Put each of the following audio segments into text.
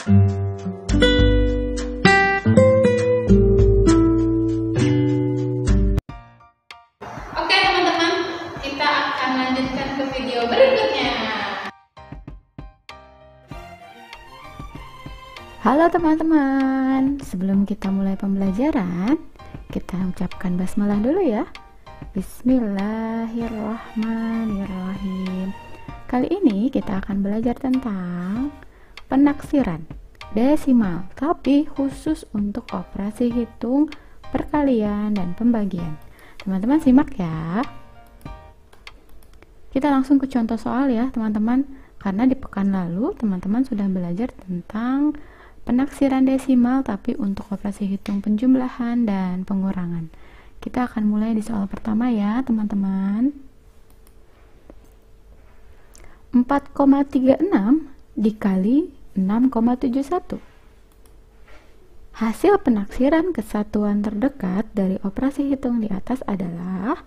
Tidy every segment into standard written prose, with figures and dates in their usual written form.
Oke teman-teman, kita akan lanjutkan ke video berikutnya. Halo teman-teman, sebelum kita mulai pembelajaran, kita ucapkan basmalah dulu ya. Bismillahirrahmanirrahim. Kali ini kita akan belajar tentang penaksiran desimal, tapi khusus untuk operasi hitung, perkalian, dan pembagian. Teman-teman simak ya. Kita langsung ke contoh soal ya teman-teman, karena di pekan lalu teman-teman sudah belajar tentang penaksiran desimal tapi untuk operasi hitung penjumlahan dan pengurangan. Kita akan mulai di soal pertama ya teman-teman. 4,36 dikali 6,71. Hasil penaksiran kesatuan terdekat dari operasi hitung di atas adalah...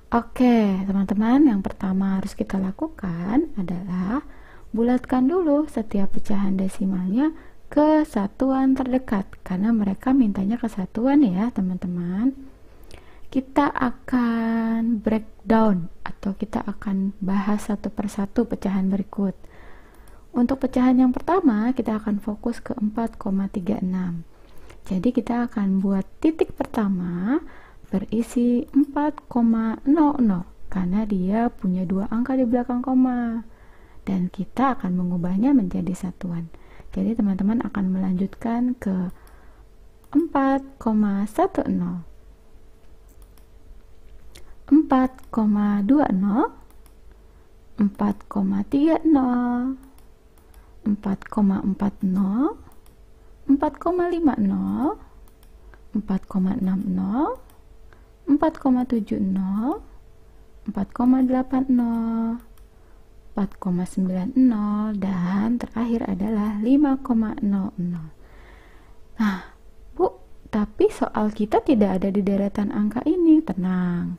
Oke teman-teman, yang pertama harus kita lakukan adalah bulatkan dulu setiap pecahan desimalnya ke satuan terdekat, karena mereka mintanya kesatuan ya teman-teman. Kita akan breakdown atau kita akan bahas satu persatu pecahan berikut. Untuk pecahan yang pertama kita akan fokus ke 4,36. Jadi kita akan buat titik pertama berisi 4,00 karena dia punya dua angka di belakang koma, dan kita akan mengubahnya menjadi satuan. Jadi teman-teman akan melanjutkan ke 4,10, 4,20, 4,30, 4,40, 4,50, 4,50, 4,60, 4,70, 4,80, 4,90, dan terakhir adalah 5,00. Nah, Bu, tapi soal kita tidak ada di deretan angka ini. Tenang,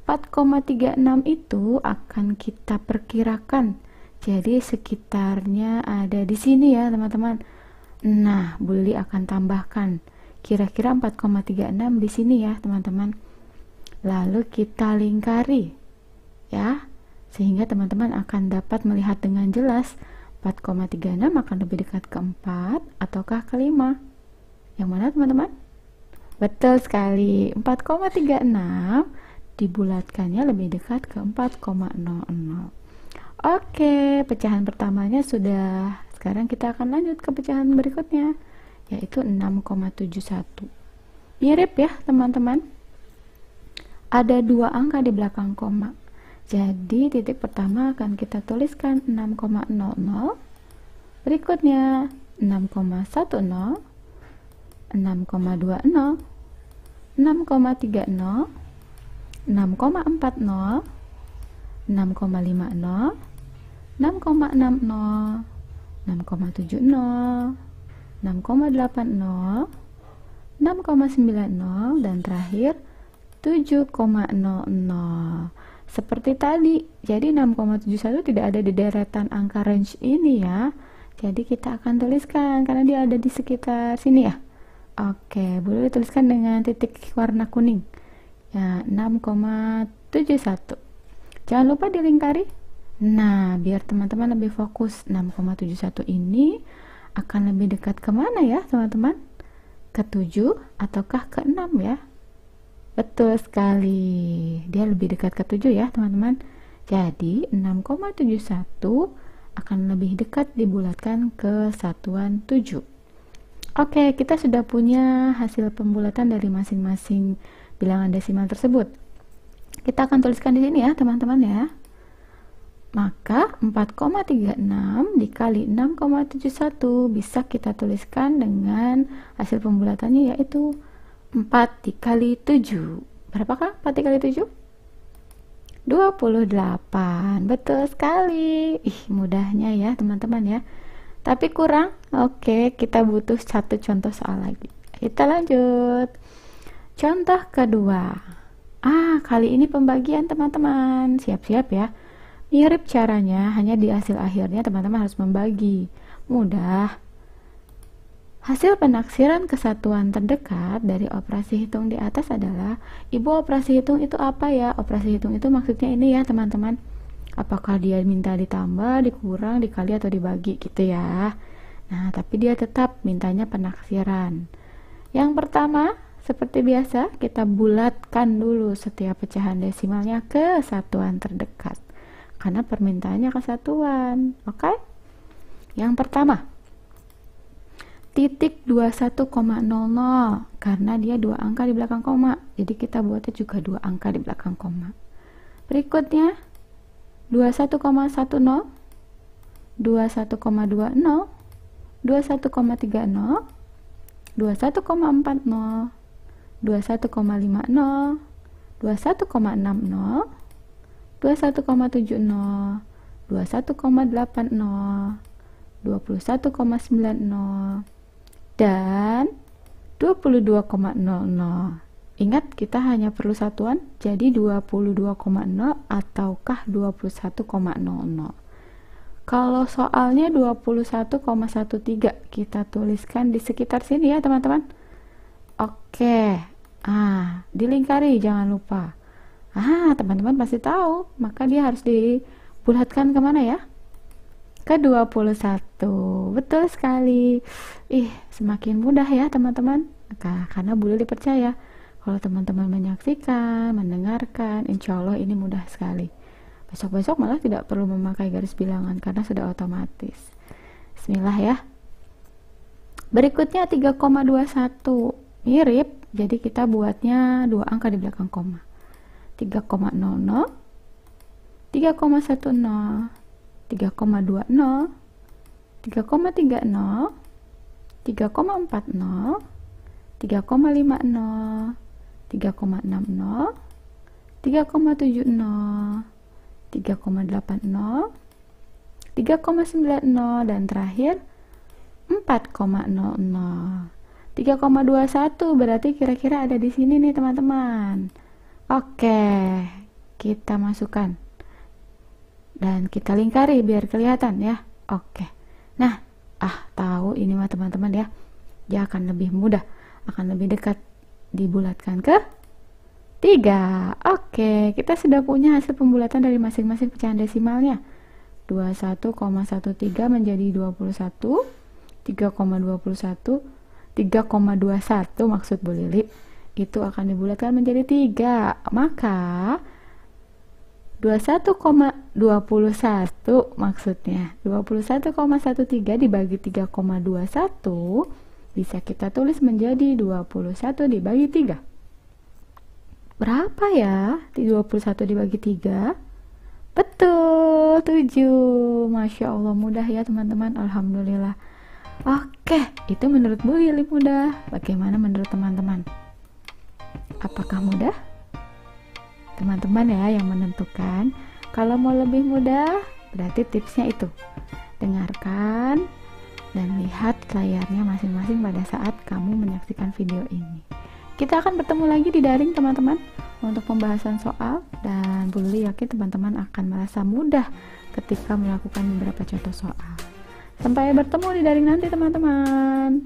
4,36 itu akan kita perkirakan. Jadi sekitarnya ada di sini ya teman-teman. Nah, Buli akan tambahkan kira-kira 4,36 di sini ya teman-teman. Lalu kita lingkari ya, sehingga teman-teman akan dapat melihat dengan jelas 4,36 akan lebih dekat ke 4 ataukah ke 5. Yang mana teman-teman? Betul sekali, 4,36 dibulatkannya lebih dekat ke 4,00. Oke, pecahan pertamanya sudah. Sekarang kita akan lanjut ke pecahan berikutnya, yaitu 6,71. Mirip ya teman-teman, ada dua angka di belakang koma. Jadi titik pertama akan kita tuliskan 6,00, berikutnya 6,10, 6,20, 6,30, 6,40, 6,50, 6,60, 6,70, 6,80, 6,90, dan terakhir 7,00. Seperti tadi, jadi 6,71 tidak ada di deretan angka range ini ya. Jadi kita akan tuliskan karena dia ada di sekitar sini ya. Oke, boleh dituliskan dengan titik warna kuning ya, 6,71. Jangan lupa dilingkari. Nah, biar teman-teman lebih fokus, 6,71 ini akan lebih dekat kemana ya teman-teman? Ke 7 ataukah ke 6 ya? Betul sekali, dia lebih dekat ke 7 ya teman-teman. Jadi 6,71 akan lebih dekat dibulatkan ke satuan 7. Oke, kita sudah punya hasil pembulatan dari masing-masing bilangan desimal tersebut. Kita akan tuliskan di sini ya teman-teman ya. Maka 4,36 dikali 6,71 bisa kita tuliskan dengan hasil pembulatannya, yaitu 4 dikali 7. Berapakah 4 dikali 7? 28. Betul sekali. Ih, mudahnya ya teman-teman ya. Tapi kurang. Oke, kita butuh satu contoh soal lagi. Kita lanjut. Contoh kedua. Kali ini pembagian teman-teman. Siap-siap ya. Mirip caranya, hanya di hasil akhirnya teman-teman harus membagi. Mudah. Hasil penaksiran kesatuan terdekat dari operasi hitung di atas adalah, Ibu, operasi hitung itu apa ya? Operasi hitung itu maksudnya ini ya teman-teman. Apakah dia minta ditambah, dikurang, dikali, atau dibagi gitu ya. Nah, tapi dia tetap mintanya penaksiran. Yang pertama, seperti biasa, kita bulatkan dulu setiap pecahan desimalnya ke satuan terdekat. Karena permintaannya kesatuan. Oke? Yang pertama, titik 21,00, karena dia dua angka di belakang koma, jadi kita buatnya juga dua angka di belakang koma. Berikutnya 21,10, 21,20, 21,30, 21,40, 21,50, 21,60, 21,70, 21,80, 21,90, dan 22,00. Ingat, kita hanya perlu satuan, jadi 22,0 ataukah 21,00. Kalau soalnya 21,13, kita tuliskan di sekitar sini ya teman-teman. Oke, dilingkari, jangan lupa. Teman-teman pasti tahu, maka dia harus dibulatkan kemana ya? Ke 21. Betul sekali. Semakin mudah ya teman-teman, karena boleh dipercaya, kalau teman-teman menyaksikan, mendengarkan, insya Allah ini mudah sekali. Besok-besok malah tidak perlu memakai garis bilangan karena sudah otomatis. Bismillah ya. Berikutnya 3,21. Mirip, jadi kita buatnya dua angka di belakang koma. 3,00, 3,10, 3,20, 3,30, 3,40, 3,50, 3,60, 3,70, 3,80, 3,90, dan terakhir 4,00. 3,21 berarti kira-kira ada di sini nih teman-teman. Oke, kita masukkan dan kita lingkari biar kelihatan ya. Oke. Nah, tahu ini mah teman-teman ya. Dia akan lebih mudah, akan lebih dekat, dibulatkan ke 3. Oke, kita sudah punya hasil pembulatan dari masing-masing pecahan desimalnya. 21,13 menjadi 21, 3,21, 3,21 maksud Bu Lili, itu akan dibulatkan menjadi 3. Maka 21,21 maksudnya 21,13 dibagi 3,21 bisa kita tulis menjadi 21 dibagi 3. Berapa ya 21 dibagi 3? Betul, 7. Masya Allah, mudah ya teman-teman. Alhamdulillah. Oke, itu menurut Bu Lili mudah. Bagaimana menurut teman-teman? Apakah mudah? Teman-teman ya yang menentukan. Kalau mau lebih mudah, berarti tipsnya itu. Dengarkan dan lihat layarnya masing-masing pada saat kamu menyaksikan video ini. Kita akan bertemu lagi di daring teman-teman untuk pembahasan soal, dan Bu Lili yakin teman-teman akan merasa mudah ketika melakukan beberapa contoh soal. Sampai bertemu di daring nanti teman-teman.